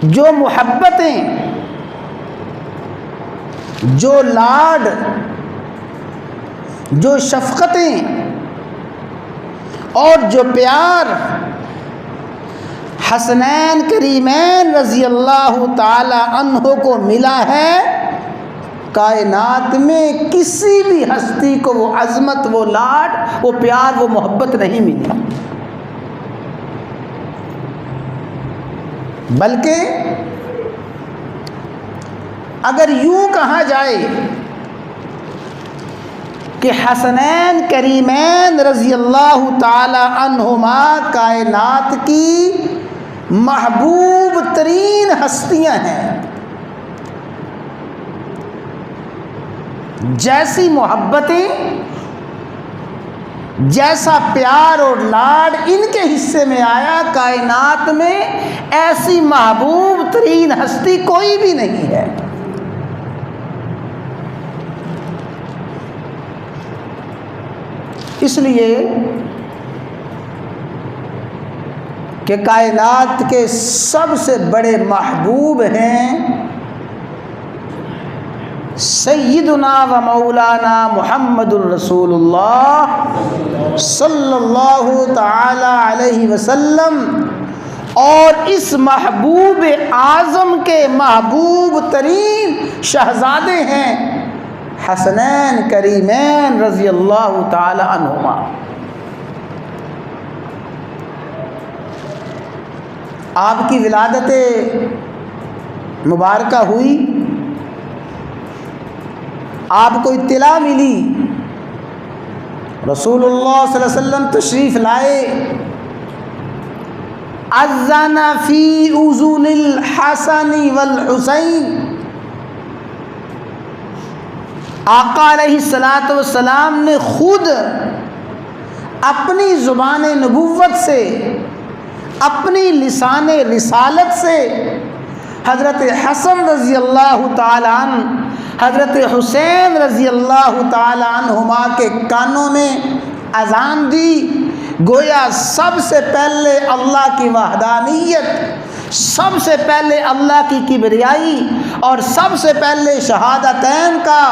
جو محبتیں، جو لاڈ، جو شفقتیں اور جو پیار حسنین کریمین رضی اللہ تعالی عنہ کو ملا ہے، کائنات میں کسی بھی ہستی کو وہ عظمت، وہ لاڈ، وہ پیار، وہ محبت نہیں ملی۔ بلکہ اگر یوں کہا جائے کہ حسنین کریمین رضی اللہ تعالی عنہما کائنات کی محبوب ترین ہستیاں ہیں، جیسی محبتیں، جیسا پیار اور لاڈ ان کے حصے میں آیا، کائنات میں ایسی محبوب ترین ہستی کوئی بھی نہیں ہے۔ اس لیے کہ کائنات کے سب سے بڑے محبوب ہیں سیدنا و مولانا محمد الرسول اللہ صلی اللہ تعالی علیہ وسلم، اور اس محبوب اعظم کے محبوب ترین شہزادے ہیں حسنین کریمین رضی اللہ تعالی عنہما۔ آپ کی ولادت مبارکہ ہوئی، آپ کو اطلاع ملی، رسول اللہ صلی اللہ علیہ وسلم تشریف لائے، اذن فی اذن الحسن والحسین، آقا علیہ الصلوۃ والسلام نے خود اپنی زبان نبوت سے، اپنی لسان رسالت سے حضرت حسن رضی اللہ تعالی عنہ، حضرت حسین رضی اللہ تعالی عنہما کے کانوں میں اذان دی، گویا سب سے پہلے اللہ کی وحدانیت، سب سے پہلے اللہ کی کبریائی، اور سب سے پہلے شہادتین کا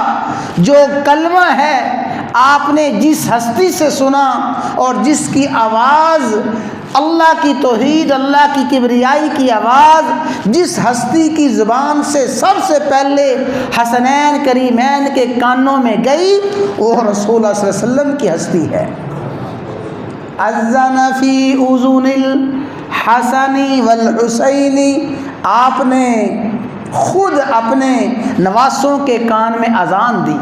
جو کلمہ ہے آپ نے جس ہستی سے سنا اور جس کی آواز اللہ کی توحید، اللہ کی کبریائی کی آواز جس ہستی کی زبان سے سب سے پہلے حسنین کریمین کے کانوں میں گئی، وہ رسول اللہ صلی اللہ علیہ وسلم کی ہستی ہے۔ اذن فی اذن الحسن والحسین، آپ نے خود اپنے نواسوں کے کان میں اذان دی،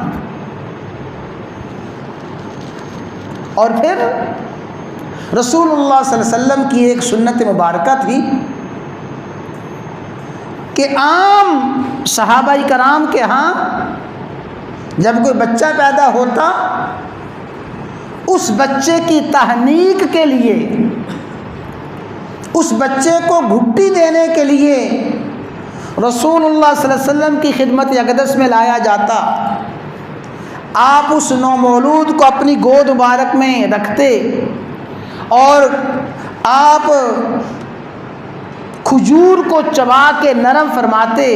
اور پھر رسول اللہ صلی اللہ علیہ وسلم کی ایک سنت مبارکہ تھی کہ عام صحابہ کرام کے ہاں جب کوئی بچہ پیدا ہوتا، اس بچے کی تہنیک کے لیے، اس بچے کو گھٹی دینے کے لیے رسول اللہ صلی اللہ علیہ وسلم کی خدمت اقدس میں لایا جاتا، آپ اس نومولود کو اپنی گود مبارک میں رکھتے اور آپ کھجور کو چبا کے نرم فرماتے،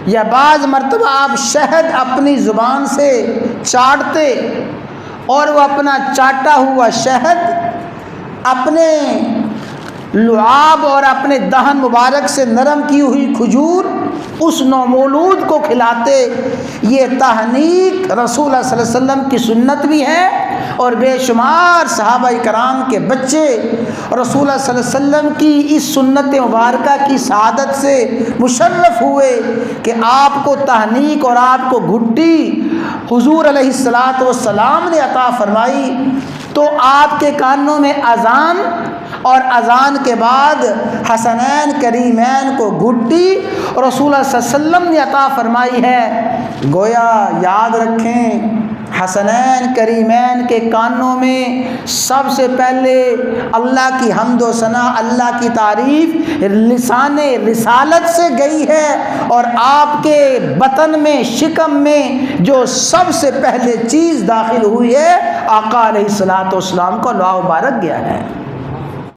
یا بعض مرتبہ آپ شہد اپنی زبان سے چاٹتے، اور وہ اپنا چاٹا ہوا شہد اپنے لعاب اور اپنے دہن مبارک سے نرم کی ہوئی کھجور اس نومولود کو کھلاتے۔ یہ تہنیک رسول اللہ صلی اللہ علیہ وسلم کی سنت بھی ہے، اور بے شمار صحابہ کرام کے بچے رسول اللہ صلی اللہ علیہ وسلم کی اس سنت مبارکہ کی سعادت سے مشرف ہوئے کہ آپ کو تہنیک اور آپ کو گھٹی حضور علیہ الصلوۃ والسلام نے عطا فرمائی۔ تو آپ کے کانوں میں اذان، اور اذان کے بعد حسنین کریمین کو گھٹی رسول اللہ صلی اللہ علیہ وسلم نے عطا فرمائی ہے۔ گویا یاد رکھیں، حسنین کریمین کے کانوں میں سب سے پہلے اللہ کی حمد و ثنا، اللہ کی تعریف لسان رسالت سے گئی ہے، اور آپ کے بطن میں، شکم میں جو سب سے پہلے چیز داخل ہوئی ہے، آقا علیہ الصلوۃ والسلام کو لعاب مبارک گیا ہے۔